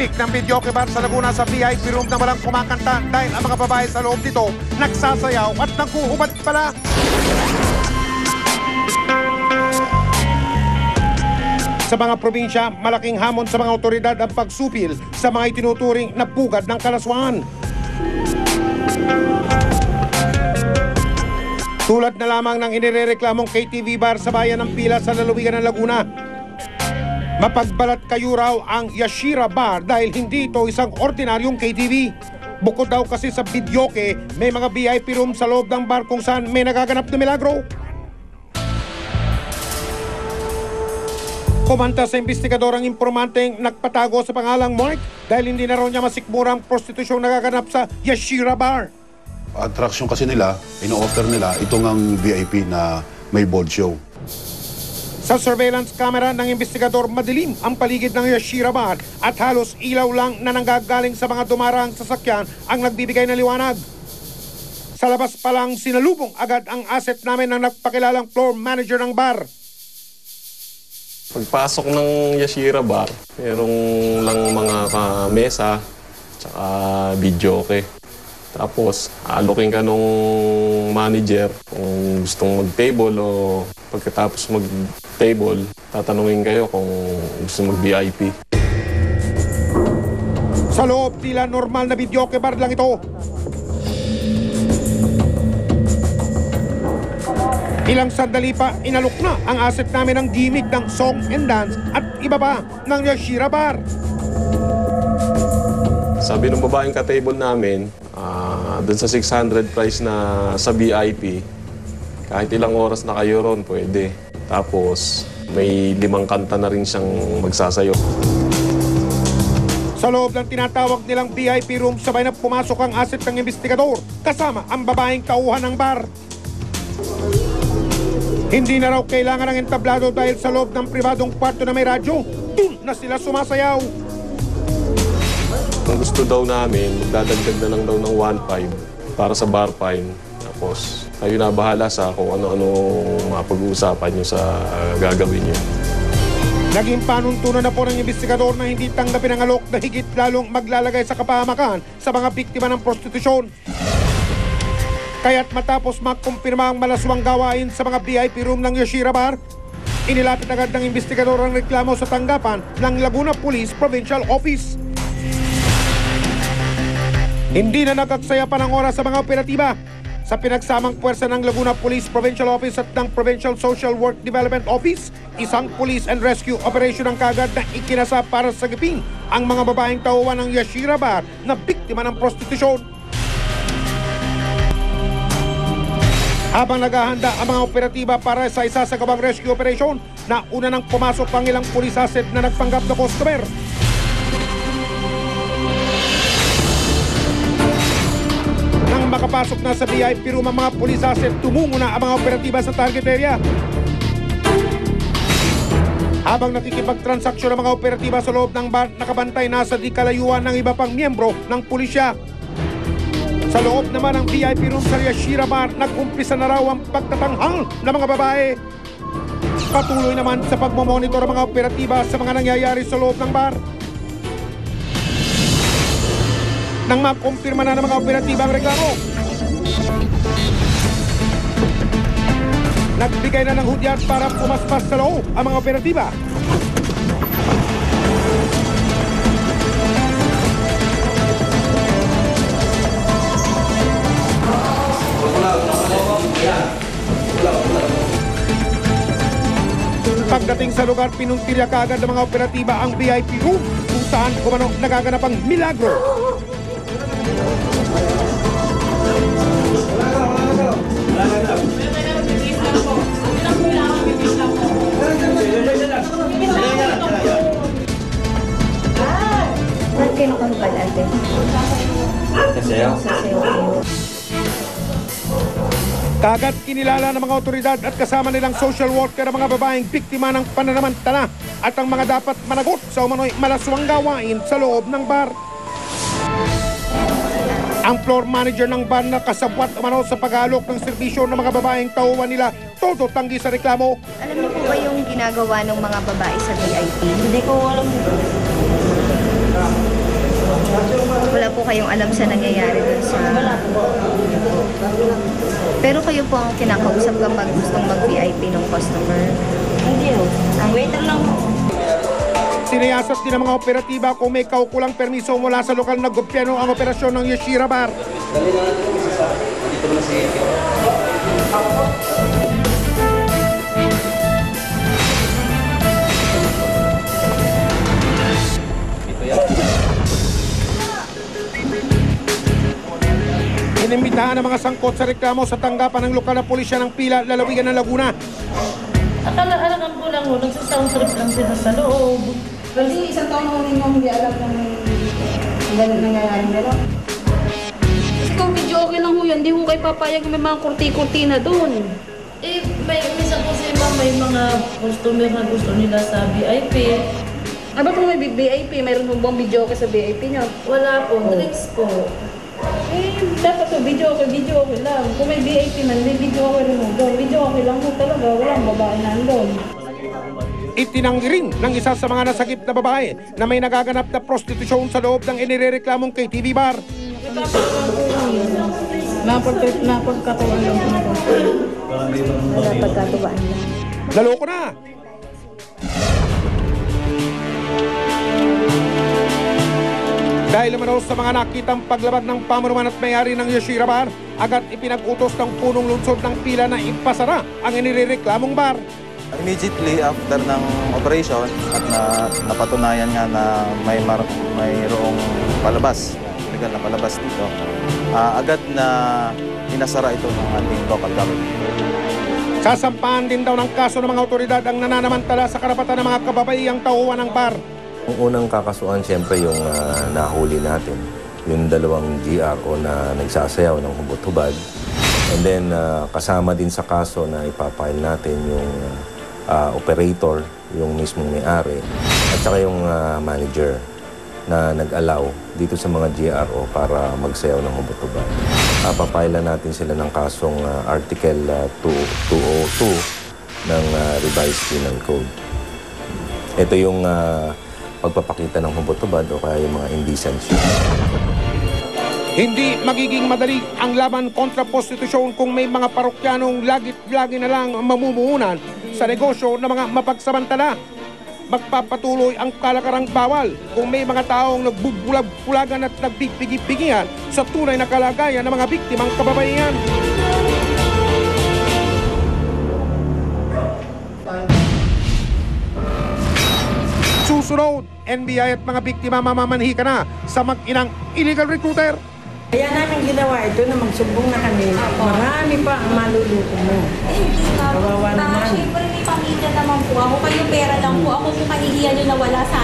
Gimmick ng videoke bar sa Laguna sa VIP room na walang kumakanta dahil ang mga babae sa loob nito nagsasayaw at naghuhubad pala. Sa mga probinsya, malaking hamon sa mga otoridad ang pagsupil sa mga itinuturing na pugad ng kalaswaan. Tulad na lamang ng inirereklamong KTV bar sa bayan ng Pila sa lalawigan ng Laguna. Mapagbalat kayo raw ang Yashira Bar dahil hindi ito isang ordinaryong KTV. Bukod daw kasi sa videoke, may mga VIP room sa loob ng bar kung saan may nagaganap na milagro. Kumanta sa investigador ang impormanteng nagpatago sa pangalang Mark dahil hindi na raw niya masikmurang prostitusyong nagaganap sa Yashira Bar. Attraction kasi nila, ino-offer nila itong ang VIP na may board show. Sa surveillance camera ng investigador, madilim ang paligid ng Yashira Bar at halos ilaw lang na nanggagaling sa mga dumarang sasakyan ang nagbibigay ng liwanag. Sa labas pa lang sinalubong agad ang asset namin ng nagpakilalang floor manager ng bar. Pagpasok ng Yashira Bar, merong lang mga mesa tsaka videoke. Tapos, alokin ka nung manager kung gustong mag-table o pagkatapos mag-table, tatanungin kayo kung gusto mag-VIP. Sa loob, tila normal na videoke bar lang ito. Ilang sandali pa, inalok na ang asset namin ng gimmick ng song and dance at iba pa ng Yashira Bar. Sabi ng babaeng ka-table namin, dun sa 600 price na sa VIP, kahit ilang oras na kayo ron, pwede. Tapos, may 5 kanta na rin siyang magsasayo. Sa loob ng tinatawag nilang VIP room, sabay na pumasok ang asset ng investigador, kasama ang babaeng tauhan ng bar. Hindi na raw kailangan ng entablado dahil sa loob ng pribadong kwarto na may radyo, dun na sila sumasayaw. Kung gusto daw namin, magdadagdag na lang daw ng 1.5 para sa bar fine. Tapos, kayo na bahala sa kung ano-ano mapag-uusapan nyo sa gagawin nyo. Naging panuntunan na po ng investigador na hindi tanggapin ang alok na higit lalong maglalagay sa kapahamakan sa mga biktima ng prostitusyon. Kaya't matapos makumpirma ang malaswang gawain sa mga VIP room ng Yashira Bar, inilapit agad ng investigador ang reklamo sa tanggapan ng Laguna Police Provincial Office. Hindi na nakaksaya pa ng oras sa mga operatiba. Sa pinagsamang puwersa ng Laguna Police Provincial Office at ng Provincial Social Work Development Office, isang police and rescue operation ang kagad na ikinasa para sagipin ang mga babaeng tauhan ng Yashira Bar na biktima ng prostitusyon. Habang naghahanda ang mga operatiba para sa isasagawang rescue operation, nauna nang pumasok ang ilang police asset na nagpanggap na customer. Nang makapasok na sa VIP room ang mga police asset, tumungo na ang mga operatiba sa target area. Habang nakikipagtransaksyon ang mga operatiba sa loob ng bar, nakabantay na sa di kalayuan ng iba pang miyembro ng pulisya. Sa loob naman ng VIP room sa Yashira Bar, nag-umpisa na raw ang pagtatanghal ng mga babae. Patuloy naman sa pagmamonitor ang mga operatiba sa mga nangyayari sa loob ng bar. Nang makumpirma na ng mga operatiba ang reklamo, nagbigay na ng hudyat para pumaspas sa loob ang mga operatiba. Pagdating sa lugar, pinuntirya kaagad ng mga operatiba ang VIP room kung saan kumano nagaganap ang milagro. Kaagad kinilala ng mga otoridad at kasama nilang social worker ang mga babaeng biktima ng pananamantala at ang mga dapat managot sa umano'y malaswang gawain sa loob ng bar. Ang floor manager ng bar na kasabwat umano sa pag-aalok ng serbisyo ng mga babaeng tauhan nila, todo tanggi sa reklamo. Alam niyo po ba yung ginagawa ng mga babae sa VIP? Hindi ko alam. Wala po kayong alam sa nangyayari dun sa... Pero kayo po ang kinakausap kapag gustong mag-VIP ng customer. Hindi ho. Ang waiter lang ho. Sinayasat din ng mga operatiba kung may kaukulang permiso mula sa lokal na gobyerno ang operasyon ng Yashira Bar. Inimbitahan ng mga sangkot sa reklamo sa tanggapan ng lokal na pulisya ng Pila, lalawigan ng Laguna. Akala-alakan ko lang ho, nagsasound trip lang sila sa loob. Kasi isang taon ho ninyo hindi alam ng ganun nangyayari gano'n. Kasi kung video okay lang ho yan, hindi ho kayo papayag may mga kurti-kurtina doon. Eh, may minsan po si ma'am, may mga customer na gusto nila sa VIP. Ano kung may VIP, mayroon ho bang video okay sa VIP nyo? Wala po, drinks po. Eh, dapat ho, video okay lang. Kung may VIP man, may video okay rin ho doon. Video okay lang ho talaga, walang babae nandun. Itinanggi rin ng isa sa mga nasagip na babae na may nagaganap na prostitusyon sa loob ng inirereklamong KTV bar. Napagkatuan lang po na po. Napagkatuwaan lang. Naloko na! Dahil naman sa mga nakitang paglabag ng pamunuan at may-ari ng Yashira Bar, agad ipinag-utos ng punong lungsod ng Pila na ipasara ang inireklamong bar. Immediately after ng operation at napatunayan nga na mayroong palabas, illegal na palabas dito, agad na inasara ito ng ating local government. Sasampahan din daw ng kaso ng mga otoridad ang nananamantala sa karapatan ng mga kababaihang tauhan ng bar. Ang unang kakasuhan siyempre yung nahuli natin, yung dalawang GRO na nagsasayaw ng hubot-hubad. And then kasama din sa kaso na ipapile natin yung operator, yung mismong may-ari, at saka yung manager na nag-allow dito sa mga GRO para magsayaw ng hubot-hubad. Papile natin sila ng kasong Article 202 ng Revised Penal Code. Ito yung pagpapakita ng hubot-hubad o kaya yung mga indecency. Hindi magiging madali ang laban kontra prostitusyon kung may mga parokyanong lagi na lang mamumuhunan sa negosyo ng mga mapagsamantala. Magpapatuloy ang kalakarang bawal kung may mga taong nagbubulag-bulagan at nagbibigi-bigihan sa tunay na kalagayan ng mga biktimang kababaihan. Susunod, NBI at mga biktima mamamanhi ka na sa mag-inang illegal recruiter. Kaya namin ginawa ito na magsumbong na kami. Marami pa ang maluluto mo. Hindi nga. Kawawa naman. Siyempre may pamilya naman po ako. Kayo pera lang po. Ako po kahihiyan nyo na wala sa